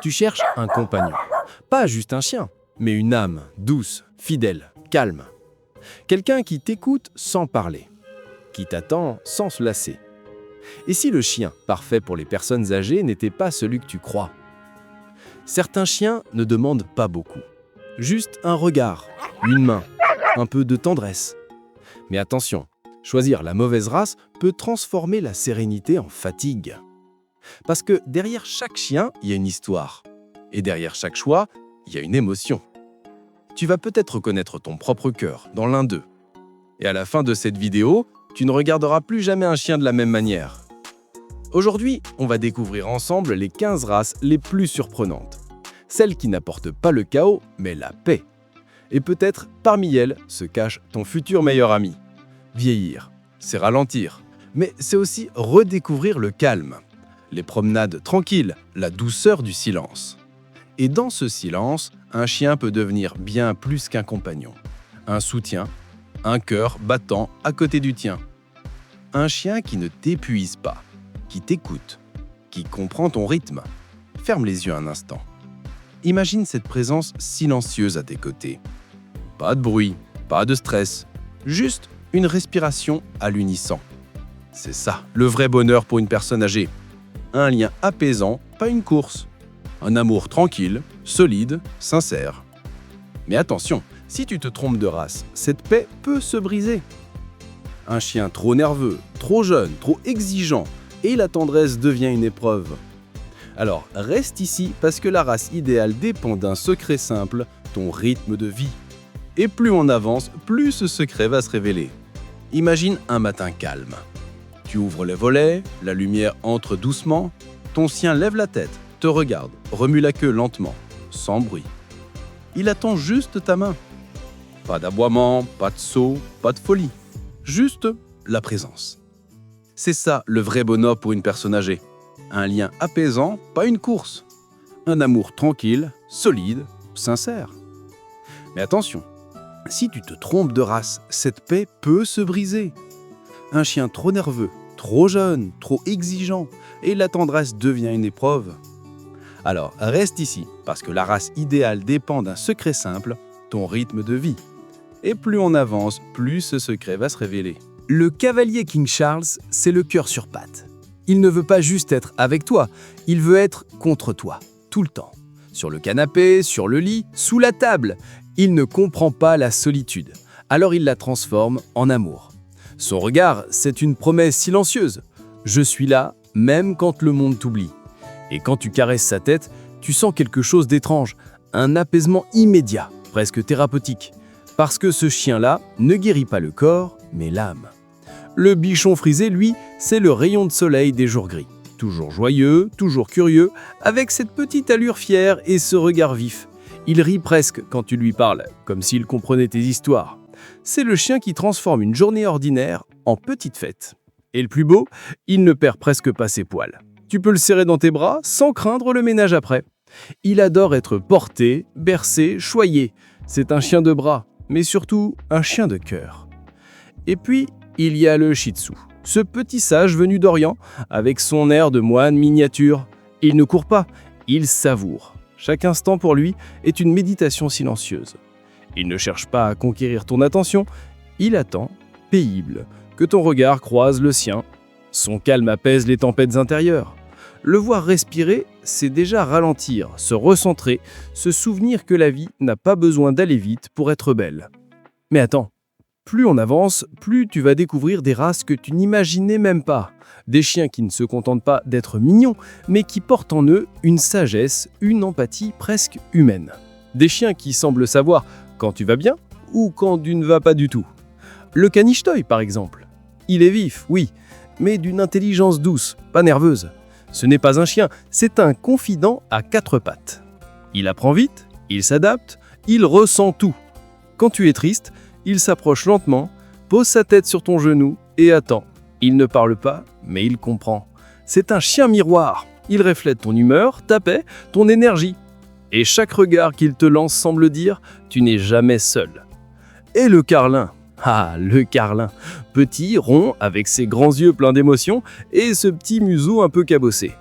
Tu cherches un compagnon. Pas juste un chien, mais une âme douce, fidèle, calme. Quelqu'un qui t'écoute sans parler, qui t'attend sans se lasser. Et si le chien parfait pour les personnes âgées n'était pas celui que tu crois? Certains chiens ne demandent pas beaucoup. Juste un regard, une main, un peu de tendresse. Mais attention, choisir la mauvaise race peut transformer la sérénité en fatigue. Parce que derrière chaque chien, il y a une histoire. Et derrière chaque choix, il y a une émotion. Tu vas peut-être reconnaître ton propre cœur dans l'un d'eux. Et à la fin de cette vidéo, tu ne regarderas plus jamais un chien de la même manière. Aujourd'hui, on va découvrir ensemble les 15 races les plus surprenantes. Celles qui n'apportent pas le chaos, mais la paix. Et peut-être, parmi elles, se cache ton futur meilleur ami. Vieillir, c'est ralentir, mais c'est aussi redécouvrir le calme. Les promenades tranquilles, la douceur du silence. Et dans ce silence, un chien peut devenir bien plus qu'un compagnon. Un soutien, un cœur battant à côté du tien. Un chien qui ne t'épuise pas, qui t'écoute, qui comprend ton rythme. Ferme les yeux un instant. Imagine cette présence silencieuse à tes côtés. Pas de bruit, pas de stress, juste une respiration à l'unisson. C'est ça, le vrai bonheur pour une personne âgée. Un lien apaisant, pas une course. Un amour tranquille, solide, sincère. Mais attention, si tu te trompes de race, cette paix peut se briser. Un chien trop nerveux, trop jeune, trop exigeant, et la tendresse devient une épreuve. Alors, reste ici parce que la race idéale dépend d'un secret simple, ton rythme de vie. Et plus on avance, plus ce secret va se révéler. Imagine un matin calme. Tu ouvres les volets, la lumière entre doucement, ton chien lève la tête, te regarde, remue la queue lentement, sans bruit. Il attend juste ta main. Pas d'aboiement, pas de saut, pas de folie. Juste la présence. C'est ça le vrai bonheur pour une personne âgée. Un lien apaisant, pas une course. Un amour tranquille, solide, sincère. Mais attention, si tu te trompes de race, cette paix peut se briser. Un chien trop nerveux, trop jeune, trop exigeant, et la tendresse devient une épreuve. Alors, reste ici, parce que la race idéale dépend d'un secret simple, ton rythme de vie. Et plus on avance, plus ce secret va se révéler. Le cavalier King Charles, c'est le cœur sur pattes. Il ne veut pas juste être avec toi, il veut être contre toi, tout le temps. Sur le canapé, sur le lit, sous la table. Il ne comprend pas la solitude, alors il la transforme en amour. Son regard, c'est une promesse silencieuse. Je suis là, même quand le monde t'oublie. Et quand tu caresses sa tête, tu sens quelque chose d'étrange, un apaisement immédiat, presque thérapeutique. Parce que ce chien-là ne guérit pas le corps, mais l'âme. Le bichon frisé, lui, c'est le rayon de soleil des jours gris. Toujours joyeux, toujours curieux, avec cette petite allure fière et ce regard vif. Il rit presque quand tu lui parles, comme s'il comprenait tes histoires. C'est le chien qui transforme une journée ordinaire en petite fête. Et le plus beau, il ne perd presque pas ses poils. Tu peux le serrer dans tes bras sans craindre le ménage après. Il adore être porté, bercé, choyé. C'est un chien de bras, mais surtout un chien de cœur. Et puis, il y a le Shih Tzu, ce petit sage venu d'Orient, avec son air de moine miniature. Il ne court pas, il savoure. Chaque instant pour lui est une méditation silencieuse. Il ne cherche pas à conquérir ton attention, il attend, paisible, que ton regard croise le sien. Son calme apaise les tempêtes intérieures. Le voir respirer, c'est déjà ralentir, se recentrer, se souvenir que la vie n'a pas besoin d'aller vite pour être belle. Mais attends, plus on avance, plus tu vas découvrir des races que tu n'imaginais même pas. Des chiens qui ne se contentent pas d'être mignons, mais qui portent en eux une sagesse, une empathie presque humaine. Des chiens qui semblent savoir quand tu vas bien ou quand tu ne vas pas du tout. Le caniche toy, par exemple. Il est vif, oui, mais d'une intelligence douce, pas nerveuse. Ce n'est pas un chien, c'est un confident à quatre pattes. Il apprend vite, il s'adapte, il ressent tout. Quand tu es triste, il s'approche lentement, pose sa tête sur ton genou et attend. Il ne parle pas, mais il comprend. C'est un chien miroir. Il reflète ton humeur, ta paix, ton énergie. Et chaque regard qu'il te lance semble dire « tu n'es jamais seul ». Et le carlin. Ah, le carlin. Petit, rond, avec ses grands yeux pleins d'émotion et ce petit museau un peu cabossé.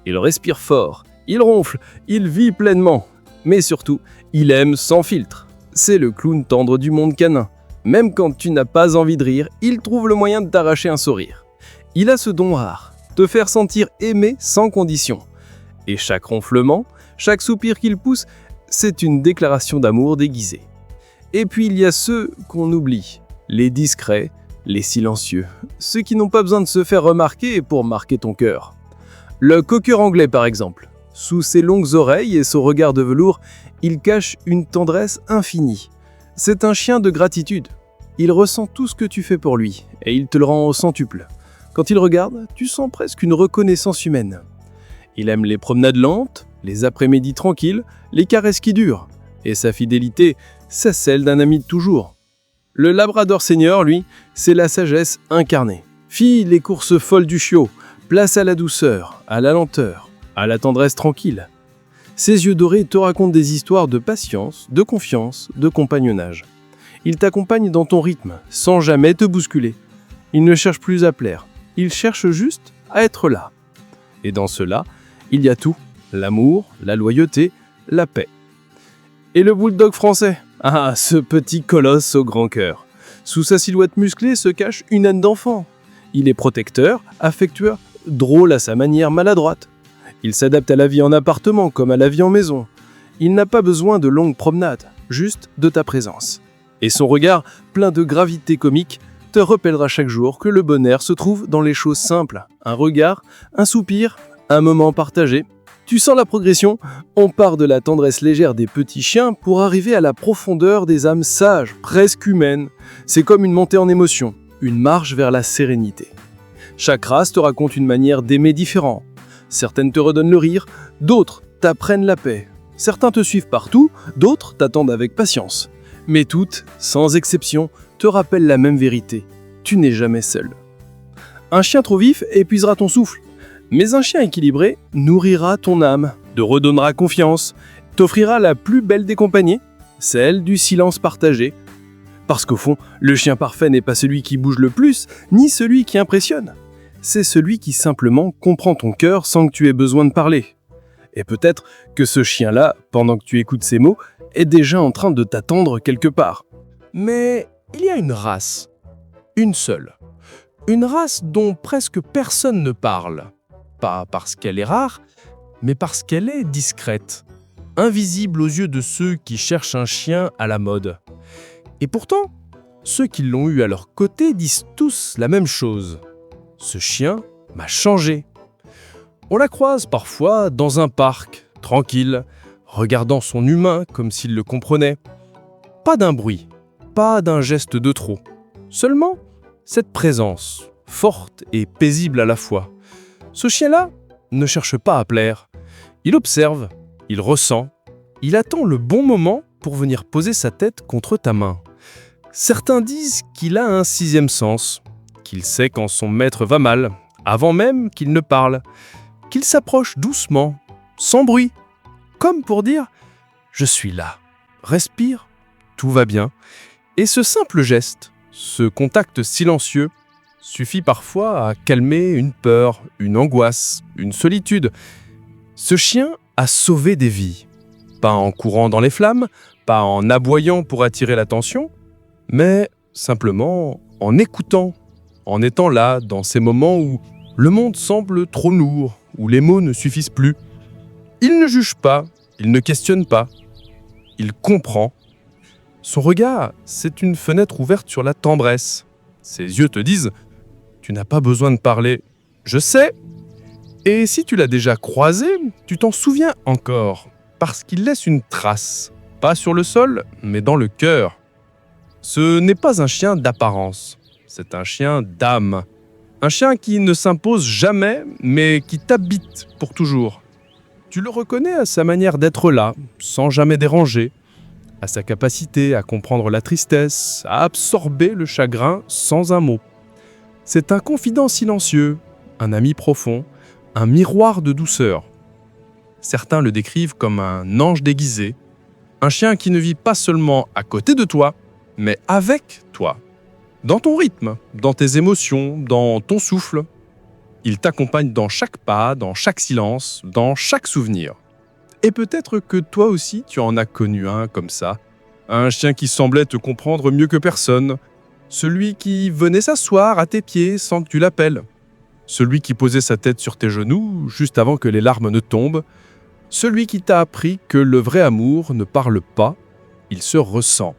Il respire fort, Il ronfle, il vit pleinement. Mais surtout, il aime sans filtre. C'est le clown tendre du monde canin. Même quand tu n'as pas envie de rire, il trouve le moyen de t'arracher un sourire. Il a ce don rare, te faire sentir aimé sans condition. Et chaque ronflement, chaque soupir qu'il pousse, c'est une déclaration d'amour déguisée. Et puis il y a ceux qu'on oublie, les discrets, les silencieux, ceux qui n'ont pas besoin de se faire remarquer pour marquer ton cœur. Le cocker anglais par exemple. Sous ses longues oreilles et son regard de velours, il cache une tendresse infinie. C'est un chien de gratitude. Il ressent tout ce que tu fais pour lui et il te le rend au centuple. Quand il regarde, tu sens presque une reconnaissance humaine. Il aime les promenades lentes, les après-midi tranquilles, les caresses qui durent. Et sa fidélité, c'est celle d'un ami de toujours. Le labrador senior, lui, c'est la sagesse incarnée. Fille les courses folles du chiot, place à la douceur, à la lenteur, à la tendresse tranquille. Ses yeux dorés te racontent des histoires de patience, de confiance, de compagnonnage. Il t'accompagne dans ton rythme, sans jamais te bousculer. Il ne cherche plus à plaire, il cherche juste à être là. Et dans cela, il y a tout, l'amour, la loyauté, la paix. Et le bulldog français, ah, ce petit colosse au grand cœur. Sous sa silhouette musclée se cache une âne d'enfant. Il est protecteur, affectueux, drôle à sa manière maladroite. Il s'adapte à la vie en appartement comme à la vie en maison. Il n'a pas besoin de longues promenades, juste de ta présence. Et son regard, plein de gravité comique, te rappellera chaque jour que le bonheur se trouve dans les choses simples. Un regard, un soupir, un moment partagé. Tu sens la progression? On part de la tendresse légère des petits chiens pour arriver à la profondeur des âmes sages, presque humaines. C'est comme une montée en émotion, une marche vers la sérénité. Chaque race te raconte une manière d'aimer différente. Certaines te redonnent le rire, d'autres t'apprennent la paix. Certains te suivent partout, d'autres t'attendent avec patience. Mais toutes, sans exception, te rappellent la même vérité. Tu n'es jamais seul. Un chien trop vif épuisera ton souffle. Mais un chien équilibré nourrira ton âme, te redonnera confiance, t'offrira la plus belle des compagnies, celle du silence partagé. Parce qu'au fond, le chien parfait n'est pas celui qui bouge le plus, ni celui qui impressionne. C'est celui qui simplement comprend ton cœur sans que tu aies besoin de parler. Et peut-être que ce chien-là, pendant que tu écoutes ces mots, est déjà en train de t'attendre quelque part. Mais il y a une race, une seule. Une race dont presque personne ne parle. Pas parce qu'elle est rare, mais parce qu'elle est discrète, invisible aux yeux de ceux qui cherchent un chien à la mode. Et pourtant, ceux qui l'ont eu à leur côté disent tous la même chose. Ce chien m'a changé. On la croise parfois dans un parc, tranquille, regardant son humain comme s'il le comprenait. Pas d'un bruit, pas d'un geste de trop. Seulement cette présence, forte et paisible à la fois. Ce chien-là ne cherche pas à plaire. Il observe, il ressent, il attend le bon moment pour venir poser sa tête contre ta main. Certains disent qu'il a un sixième sens, qu'il sait quand son maître va mal, avant même qu'il ne parle, qu'il s'approche doucement, sans bruit, comme pour dire « Je suis là, respire, tout va bien ». Et ce simple geste, ce contact silencieux, suffit parfois à calmer une peur, une angoisse, une solitude. Ce chien a sauvé des vies. Pas en courant dans les flammes, pas en aboyant pour attirer l'attention, mais simplement en écoutant, en étant là dans ces moments où le monde semble trop lourd, où les mots ne suffisent plus. Il ne juge pas, il ne questionne pas, il comprend. Son regard, c'est une fenêtre ouverte sur la tendresse. Ses yeux te disent « Tu n'as pas besoin de parler, je sais ». Et si tu l'as déjà croisé, tu t'en souviens encore, parce qu'il laisse une trace, pas sur le sol, mais dans le cœur. Ce n'est pas un chien d'apparence, c'est un chien d'âme. Un chien qui ne s'impose jamais, mais qui t'habite pour toujours. Tu le reconnais à sa manière d'être là, sans jamais déranger, à sa capacité à comprendre la tristesse, à absorber le chagrin sans un mot. C'est un confident silencieux, un ami profond, un miroir de douceur. Certains le décrivent comme un ange déguisé, un chien qui ne vit pas seulement à côté de toi, mais avec toi, dans ton rythme, dans tes émotions, dans ton souffle. Il t'accompagne dans chaque pas, dans chaque silence, dans chaque souvenir. Et peut-être que toi aussi tu en as connu un comme ça. Un chien qui semblait te comprendre mieux que personne. Celui qui venait s'asseoir à tes pieds sans que tu l'appelles. Celui qui posait sa tête sur tes genoux juste avant que les larmes ne tombent. Celui qui t'a appris que le vrai amour ne parle pas, il se ressent.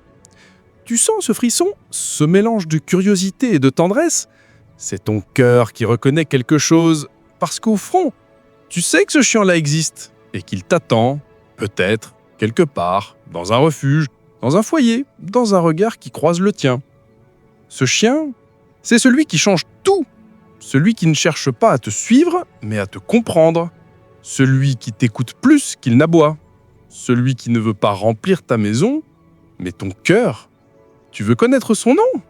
Tu sens ce frisson, ce mélange de curiosité et de tendresse? C'est ton cœur qui reconnaît quelque chose, parce qu'au fond, tu sais que ce chien-là existe et qu'il t'attend, peut-être, quelque part, dans un refuge, dans un foyer, dans un regard qui croise le tien. Ce chien, c'est celui qui change tout, celui qui ne cherche pas à te suivre, mais à te comprendre, celui qui t'écoute plus qu'il n'aboie, celui qui ne veut pas remplir ta maison, mais ton cœur. Tu veux connaître son nom?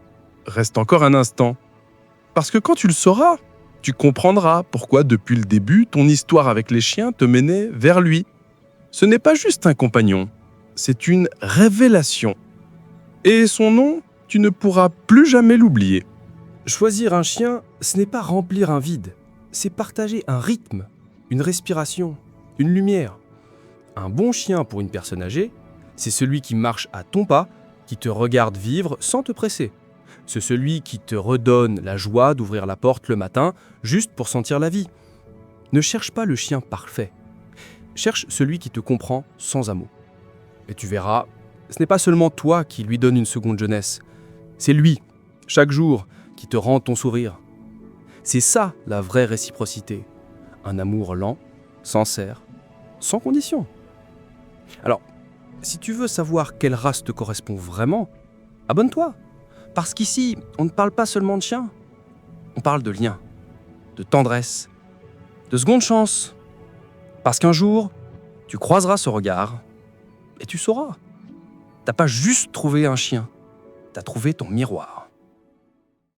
Reste encore un instant. Parce que quand tu le sauras, tu comprendras pourquoi depuis le début, ton histoire avec les chiens te menait vers lui. Ce n'est pas juste un compagnon, c'est une révélation. Et son nom, tu ne pourras plus jamais l'oublier. Choisir un chien, ce n'est pas remplir un vide, c'est partager un rythme, une respiration, une lumière. Un bon chien pour une personne âgée, c'est celui qui marche à ton pas, qui te regarde vivre sans te presser. C'est celui qui te redonne la joie d'ouvrir la porte le matin juste pour sentir la vie. Ne cherche pas le chien parfait. Cherche celui qui te comprend sans un mot. Et tu verras, ce n'est pas seulement toi qui lui donne une seconde jeunesse. C'est lui, chaque jour, qui te rend ton sourire. C'est ça la vraie réciprocité. Un amour lent, sincère, sans condition. Alors, si tu veux savoir quelle race te correspond vraiment, abonne-toi. Parce qu'ici, on ne parle pas seulement de chiens. On parle de liens, de tendresse, de seconde chance. Parce qu'un jour, tu croiseras ce regard et tu sauras. T'as pas juste trouvé un chien, t'as trouvé ton miroir.